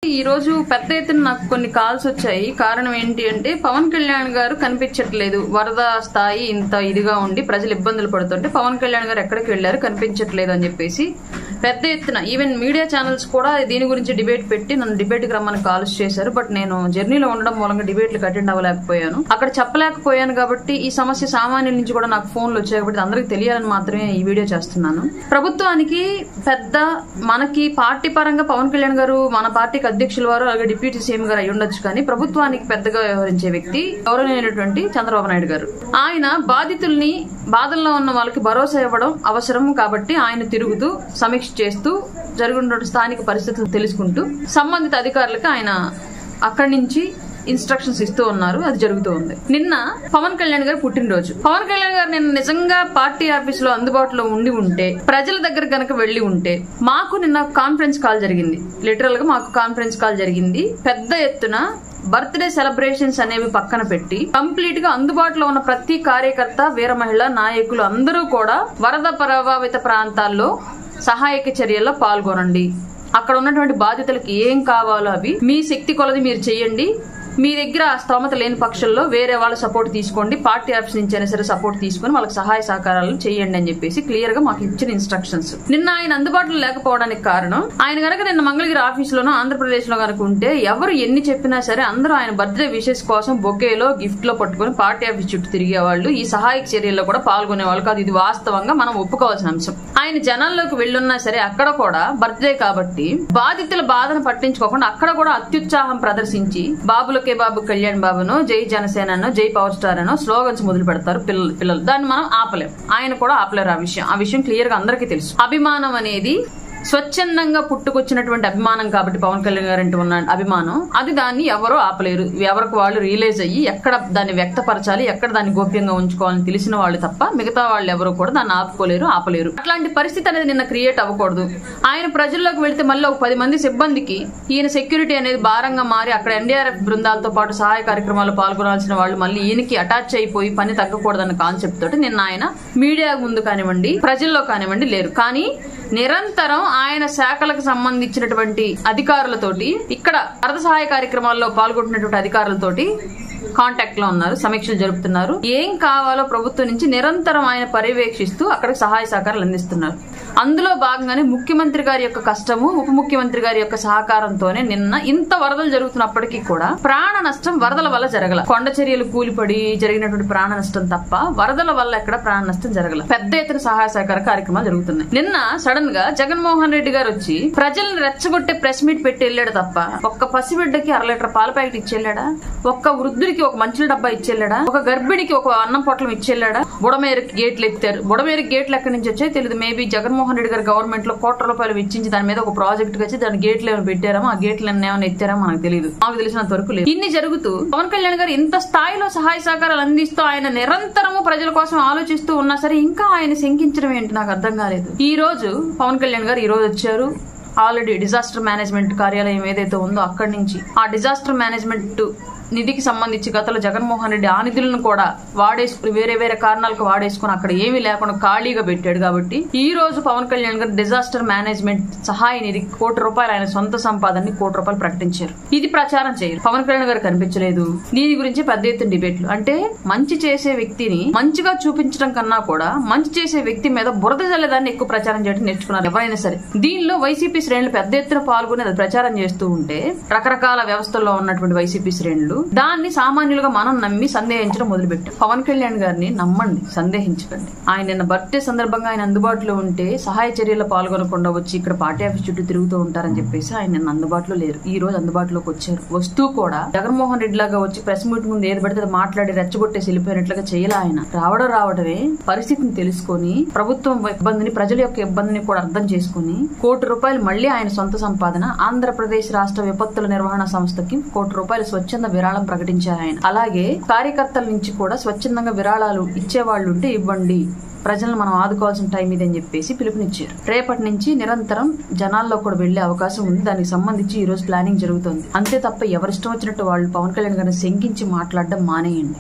ఈ రోజు పెద్ద ఎత్తున నాకు కొన్ని కాల్స్ వచ్చాయి. కారణం ఏంటి అంటే పవన్ కళ్యాణ్ గారు కనిపించట్లేదు, వరద స్థాయి ఇంత ఇదిగా ఉండి ప్రజలు ఇబ్బందులు పడుతుంటే పవన్ కళ్యాణ్ గారు ఎక్కడికి వెళ్లారు కనిపించట్లేదు అని చెప్పేసి పెద్ద ఎత్తున ఈవెన్ మీడియా ఛానల్స్ కూడా దీని గురించి డిబేట్ పెట్టి నన్ను డిబేట్ కి రమ్మని కాల్స్ చేశారు. బట్ నేను జర్నీలో ఉండడం మూలంగా డిబేట్లకు అటెండ్ అవ్వలేకపోయాను, అక్కడ చెప్పలేకపోయాను. కాబట్టి ఈ సమస్య సామాన్యుల నుంచి కూడా నాకు ఫోన్లు వచ్చాయి కాబట్టి అందరికి తెలియాలని మాత్రమే ఈ వీడియో చేస్తున్నాను. ప్రభుత్వానికి పెద్ద మనకి పార్టీ పరంగా పవన్ కళ్యాణ్ గారు మన పార్టీకి అధ్యక్షుల వారు అలాగే డిప్యూటీ సీఎం గారు అయి ఉండొచ్చు, కానీ ప్రభుత్వానికి పెద్దగా వ్యవహరించే వ్యక్తి గౌరవనీయులైనటువంటి చంద్రబాబు నాయుడు గారు. ఆయన బాధితుల్ని బాధల్లో ఉన్న వాళ్ళకి భరోసా ఇవ్వడం అవసరం కాబట్టి ఆయన తిరుగుతూ సమీక్ష చేస్తూ జరుగుతున్న స్థానిక పరిస్థితులు తెలుసుకుంటూ సంబంధిత అధికారులకు ఆయన అక్కడి నుంచి ఇన్స్ట్రక్షన్స్ ఇస్తూ ఉన్నారు. అది జరుగుతూ ఉంది. నిన్న పవన్ కళ్యాణ్ గారు పుట్టినరోజు. పవన్ కళ్యాణ్ గారు నిన్న నిజంగా పార్టీ ఆఫీస్ లో అందుబాటులో ఉండి ఉంటే, ప్రజల దగ్గర కనుక వెళ్లి ఉంటే, మాకు నిన్న కాన్ఫరెన్స్ కాల్ జరిగింది. లిటరల్ గా మాకు కాన్ఫరెన్స్ కాల్ జరిగింది. పెద్ద ఎత్తున బర్త్డే సెలబ్రేషన్స్ అనేవి పక్కన పెట్టి కంప్లీట్ గా అందుబాటులో ఉన్న ప్రతి కార్యకర్త, వీర మహిళ నాయకులు అందరూ కూడా వరద ప్రభావిత ప్రాంతాల్లో సహాయక చర్యల్లో పాల్గొనండి. అక్కడ ఉన్నటువంటి బాధితులకు ఏం కావాలో అవి మీ శక్తి కొలది మీరు చెయ్యండి. మీ దగ్గర స్తోమత లేని పక్షంలో వేరే వాళ్ళ సపోర్ట్ తీసుకోండి, పార్టీ ఆఫీస్ నుంచి అయినా సరే సపోర్ట్ తీసుకుని వాళ్ళకి సహాయ సహకారాలు చేయండి అని చెప్పేసి క్లియర్ గా మాకు ఇచ్చిన ఇన్స్ట్రక్షన్స్. నిన్న ఆయన అందుబాటులో లేకపోవడానికి కారణం, ఆయన కనుక నిన్న మంగళగిరి ఆఫీస్ లోనో ఆంధ్రప్రదేశ్ లో కనుక ఉంటే ఎవరు ఎన్ని చెప్పినా సరే అందరూ ఆయన బర్త్డే విషెస్ కోసం బొకేలో గిఫ్ట్ లో పట్టుకుని పార్టీ ఆఫీస్ చుట్టూ తిరిగేవాళ్ళు, ఈ సహాయక చర్యల్లో కూడా పాల్గొనేవాళ్ళు కాదు. ఇది వాస్తవంగా మనం ఒప్పుకోవాల్సిన అంశం. ఆయన జనాల్లోకి వెళ్ళున్నా సరే అక్కడ కూడా బర్త్డే కాబట్టి బాధితుల బాధను పట్టించుకోకుండా అక్కడ కూడా అత్యుత్సాహం ప్రదర్శించి బాబులకు బాబు కళ్యాణ్ బాబును, జై జనసేనను, జై పవర్ స్టార్ అనో స్లోగన్స్ మొదలు పెడతారు పిల్లలు. దాన్ని మనం ఆపలేం, ఆయన కూడా ఆపలేరు. ఆ విషయం క్లియర్ గా అందరికీ తెలుసు. అభిమానం అనేది స్వచ్ఛందంగా పుట్టుకొచ్చినటువంటి అభిమానం కాబట్టి పవన్ కళ్యాణ్ గారు అంటే ఉన్న అభిమానం అది, దాన్ని ఎవరో ఆపలేరు. ఎవరికి వాళ్ళు రియలైజ్ అయ్యి ఎక్కడ దాన్ని వ్యక్తపరచాలి, ఎక్కడ దాన్ని గోప్యంగా ఉంచుకోవాలని తెలిసిన వాళ్ళు తప్ప మిగతా వాళ్ళు ఎవరు కూడా దాన్ని ఆపలేరు. అట్లాంటి పరిస్థితి అనేది నిన్న క్రియేట్ అవ్వకూడదు. ఆయన ప్రజల్లోకి వెళ్తే మళ్ళీ ఒక 10 మంది సిబ్బందికి ఈయన సెక్యూరిటీ అనేది భారంగా మారి అక్కడ ఎన్డీఆర్ఎఫ్ బృందాలతో పాటు సహాయ కార్యక్రమాల్లో పాల్గొనాల్సిన వాళ్ళు మళ్ళీ ఈయనకి అటాచ్ అయిపోయి పని తగ్గకూడదన్న కాన్సెప్ట్ తోటి నిన్న ఆయన మీడియా ముందు కానివ్వండి, ప్రజల్లో కానివ్వండి లేరు. కానీ నిరంతరం ఆయన శాఖలకు సంబంధించినటువంటి అధికారులతోటి, ఇక్కడ వరద సహాయ కార్యక్రమాల్లో పాల్గొంటున్నటువంటి అధికారులతోటి కాంటాక్ట్ లో ఉన్నారు, సమీక్షలు జరుపుతున్నారు. ఏం కావాలో ప్రభుత్వం నుంచి నిరంతరం ఆయన పర్యవేక్షిస్తూ అక్కడ సహాయ సహకారాలు అందిస్తున్నారు. అందులో భాగంగానే ముఖ్యమంత్రి గారి యొక్క కష్టము, ఉప ముఖ్యమంత్రి గారి యొక్క సహకారంతోనే నిన్న ఇంత వరదలు జరుగుతున్నప్పటికీ కూడా ప్రాణ నష్టం వరదల వల్ల జరగల. కొండ చర్యలు కూలిపడి జరిగినటువంటి ప్రాణ నష్టం తప్ప వరదల వల్ల ఎక్కడ ప్రాణ నష్టం జరగల. పెద్ద ఎత్తున సహాయ సహకార కార్యక్రమాలు జరుగుతున్నాయి. నిన్న సడన్ గా జగన్మోహన్ రెడ్డి గారు వచ్చి ప్రజలను రెచ్చగొట్టే ప్రెస్ మీట్ పెట్టి వెళ్ళాడు తప్ప ఒక్క పసిబిడ్డకి 1/2 లీటర్ పాల ప్యాకెట్ ఇచ్చేళ్ళాడా? ఒక్క వృద్ధుడికి ఒక మంచుల డబ్బా ఇచ్చేళ్ళాడా? ఒక గర్భిణికి ఒక అన్నం పొట్లం ఇచ్చేళ్ళాడా? బుడమేరుకి గేట్లు ఎత్తారు. బుడమేరుకి గేట్లు ఎక్కడి నుంచి వచ్చాయి తెలియదు. మేబీ జగన్మోహన్ రెడ్డి గారు గవర్నమెంట్ లో ₹1,00,00,000 వెచ్చించి దాని మీద ఒక ప్రాజెక్ట్ వచ్చి దాని గేట్లు ఏమైనా పెట్టారమో, ఆ గేట్లు ఏమైనా ఎత్తారో మనకు తెలియదు. మాకు తెలిసినంత వరకు లేదు. ఇన్ని జరుగుతూ పవన్ కళ్యాణ్ గారు ఇంత స్థాయిలో సహాయ సహకారాలు అందిస్తూ ఆయన నిరంతరము ప్రజల కోసం ఆలోచిస్తూ ఉన్నా సరే ఇంకా ఆయన శంకించడం ఏంటి నాకు అర్థం కాలేదు. ఈ రోజు పవన్ కళ్యాణ్ గారు ఈ రోజు వచ్చారు. ఆల్రెడీ డిజాస్టర్ మేనేజ్మెంట్ కార్యాలయం ఏదైతే ఉందో అక్కడి నుంచి ఆ డిజాస్టర్ మేనేజ్మెంట్ నిధికి సంబంధించి గతంలో జగన్మోహన్ రెడ్డి ఆ నిధులను కూడా వాడేసుకుని వేరే కారణాలకు వాడేసుకుని అక్కడ ఏమీ లేకుండా ఖాళీగా పెట్టాడు. కాబట్టి ఈ రోజు పవన్ కళ్యాణ్ గారు డిజాస్టర్ మేనేజ్మెంట్ సహాయ నిధికి ₹1,00,00,000 ఆయన సొంత సంపాదనని ₹1,00,00,000 ప్రకటించారు. ఇది ప్రచారం చేయరు. పవన్ కళ్యాణ్ గారు కనిపించలేదు. దీని గురించి పెద్ద ఎత్తున డిబేట్లు. అంటే మంచి చేసే వ్యక్తిని మంచిగా చూపించడం కన్నా కూడా మంచి చేసే వ్యక్తి మీద బురద జల్లేదాన్ని ఎక్కువ ప్రచారం చేయడం నేర్చుకున్నారు ఎవరైనా సరే. దీనిలో వైసీపీ శ్రేణులు పెద్ద ఎత్తున పాల్గొని ప్రచారం చేస్తూ ఉంటే రకరకాల వ్యవస్థల్లో ఉన్నటువంటి వైసీపీ శ్రేణులు దాన్ని సామాన్యులుగా మనం నమ్మి సందేహించడం మొదలుపెట్టాం. పవన్ కళ్యాణ్ గారిని నమ్మండి, సందేహించకండి. ఆయన నిన్న బర్త్డే సందర్భంగా ఆయన అందుబాటులో ఉంటే సహాయ చర్యల్లో పాల్గొనకుండా వచ్చి ఇక్కడ పార్టీ ఆఫీస్ చుట్టూ తిరుగుతూ ఉంటారని చెప్పేసి ఆయన నిన్న అందుబాటులో లేరు. ఈ రోజు అందుబాటులోకి వచ్చారు. వస్తూ కూడా జగన్మోహన్ రెడ్డి లాగా వచ్చి ప్రెస్ మీట్ ముందు ఏది పడితే మాట్లాడి రెచ్చగొట్టేసి వెళ్ళిపోయినట్లుగా చేయాలి. ఆయన రావడమే పరిస్థితిని తెలుసుకొని ప్రభుత్వం ఇబ్బందిని, ప్రజల యొక్క ఇబ్బందిని కూడా అర్థం చేసుకుని ₹1,00,00,000 మళ్లీ ఆయన సొంత సంపాదన ఆంధ్రప్రదేశ్ రాష్ట్ర విపత్తుల నిర్వహణ సంస్థకి ₹1,00,00,000 స్వచ్ఛంద విరాళం ప్రకటించారు ఆయన. అలాగే కార్యకర్తల నుంచి కూడా స్వచ్ఛందంగా విరాళాలు ఇచ్చేవాళ్ళు ఉంటే ఇవ్వండి, ప్రజలను మనం ఆదుకోవాల్సిన టైం ఇదని చెప్పేసి పిలుపునిచ్చారు. రేపటి నుంచి నిరంతరం జనాల్లో కూడా వెళ్లే అవకాశం ఉంది. దానికి సంబంధించి ఈ రోజు ప్లానింగ్ జరుగుతుంది. అంతే తప్ప ఎవరిష్టం వచ్చినట్టు వాళ్ళు పవన్ కళ్యాణ్ గారిని శంకించి మాట్లాడడం మానేయండి.